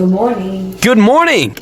Good morning. Good morning!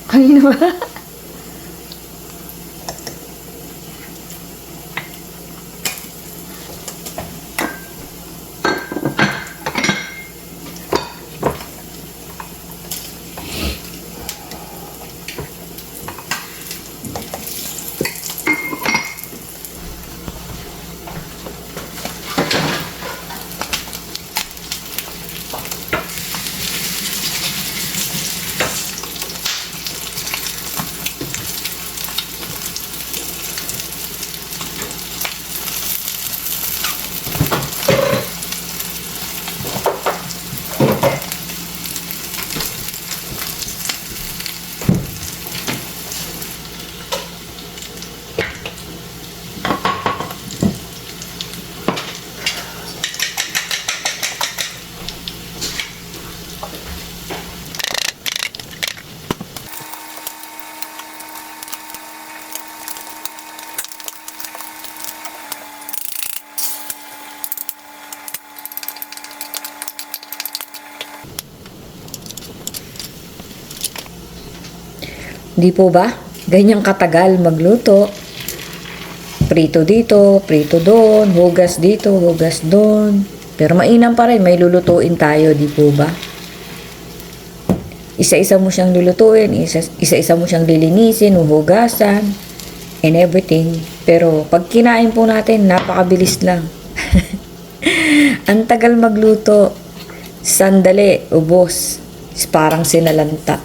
Kanina ba? Di po ba? Ganyang katagal magluto. Prito dito, prito doon, hugas dito, hugas doon. Pero mainam pa rin, may lulutuin tayo, di po ba? Isa-isa mo siyang lulutuin, isa-isa mo siyang lilinisin, huhugasan, and everything. Pero pag kinain po natin, napakabilis lang. Ang tagal magluto. Sandali, ubos. Parang sinalanta.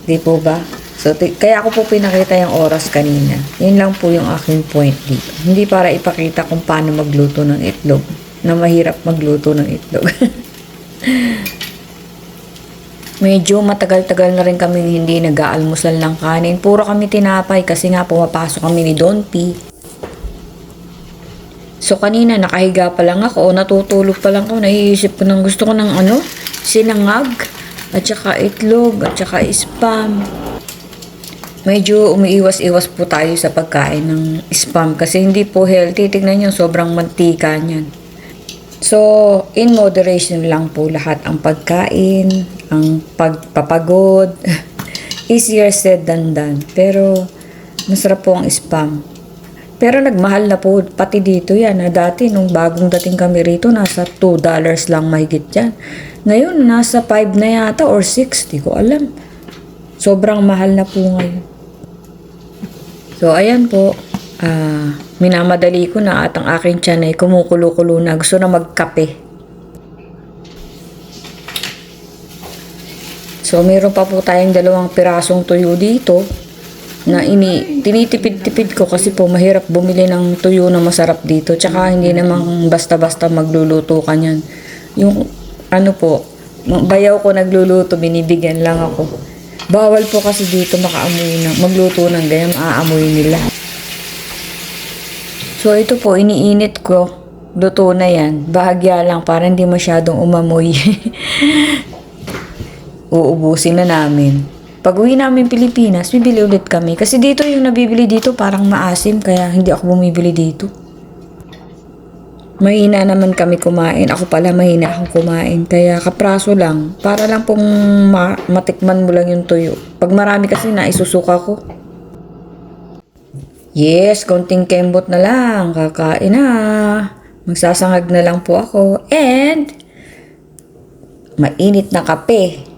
Di po ba? So, kaya ako po pinakita yung oras kanina. Yun lang po yung aking point dito. Hindi para ipakita kung paano magluto ng itlog. Na mahirap magluto ng itlog. Medyo matagal-tagal na rin kami hindi nag-aalmusal ng kanin. Puro kami tinapay kasi nga pumapasok kami ni Don P. So, kanina nakahiga pa lang ako o natutulog pa lang ako. Naiisip ko ng gusto ko ng sinangag. At saka itlog, at saka spam. Medyo umiiwas-iwas po tayo sa pagkain ng spam kasi hindi po healthy. Tignan nyo, sobrang mantika niyan. So, in moderation lang po lahat ang pagkain, ang pagpapagod. Easier said than done. Pero, masarap po ang spam. Pero nagmahal na po, pati dito yan. Dati, nung bagong dating kami rito, nasa $2 lang mahigit yan. Ngayon, nasa 5 na yata or 6, di ko alam. Sobrang mahal na po ngayon. So, ayan po. Minamadali ko na at ang aking tiyan ay kumukulo-kulo na. Gusto na magkape. So, meron pa po tayong 2 pirasong tuyo dito na tinitipid-tipid ko kasi po mahirap bumili ng tuyo na masarap dito. Tsaka hindi namang basta-basta magluluto ka niyan. Yung bayaw ko nagluluto, binibigyan lang ako. Bawal po kasi dito magluto ng ganyan, maaamoy nila. So ito po, iniinit ko luto na yan. Bahagya lang para hindi masyadong umamoy. Uubusin na namin. Pag uwi namin Pilipinas, bibili ulit kami. Kasi dito yung nabibili dito parang maasim kaya hindi ako bumibili dito. Mahina naman kami kumain. Ako pala mahina akong kumain. Kaya kapraso lang. Para lang pong matikman mo lang yung tuyo. Pag marami kasi naisusuka ko. Yes, konting kembot na lang. Kakain na. Magsasangag na lang po ako. And, mainit na kape.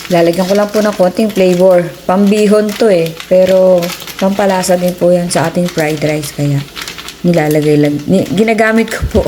Lalagyan ko lang po ng konting flavor. Pambihon to eh. Pero pampalasa din po yan sa ating fried rice. Kaya nilalagay lang. Ginagamit ko po.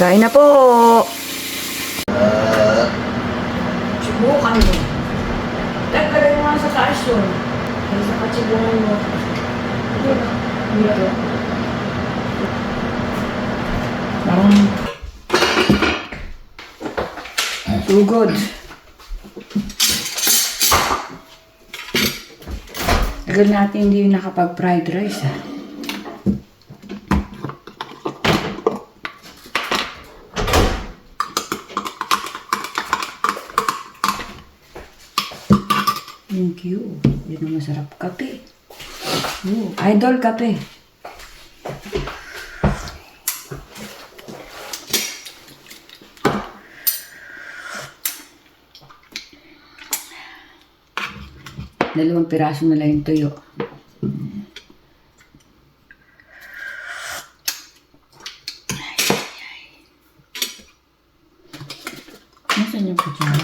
Kain na po! Subukan mo. Lagay mo nga sa taas yun. Ay, sa katsibungan mo. Dito. Parang sugod. Agad natin hindi nakapag-fried rice ha. Thank you. Yun ang masarap kape. Idol kape. Dalawang piraso na lang yung tuyo. Nasaan yung kutsara?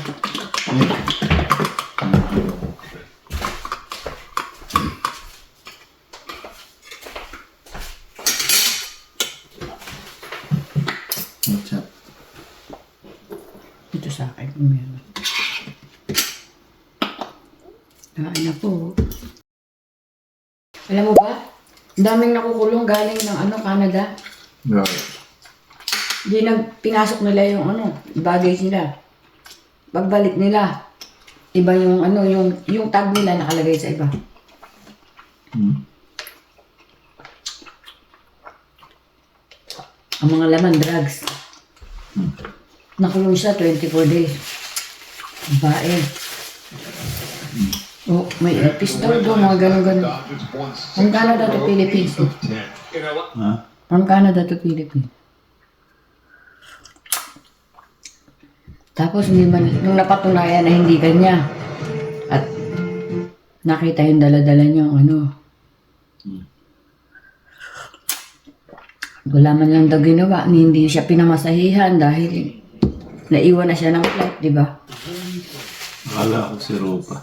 What's up? Ito sa akin kung meron. Kain na po. Alam mo ba? Ang daming nakukulong galing ng Canada. Yeah. Hindi pinasok nila yung baggage nila. Pagbalik nila, iba yung yung tag nila nakalagay sa iba. Ang mga laman, drugs. Nakulong siya 24 days. Bae. Oh, may pistol doon, mga ganun-ganun. From Canada to Philippines. Huh? From Canada to Philippines. Tapos nung napatunayan na hindi kanya at nakita yung dala-dala niyang wala man lang daw ginawa, hindi siya pinamasahihan dahil naiwan na siya ng flight, di ba? Akala ko si Rupa.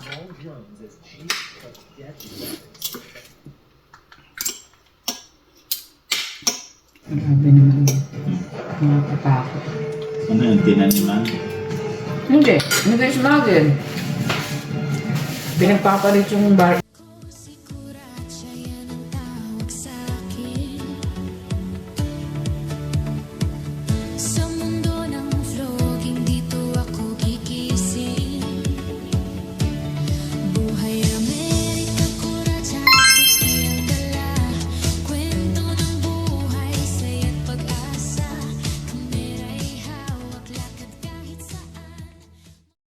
Grabe naman yun. Nakakatakot. Ano yung tinaniman? Hindi smuggle. Pinagpapalit yung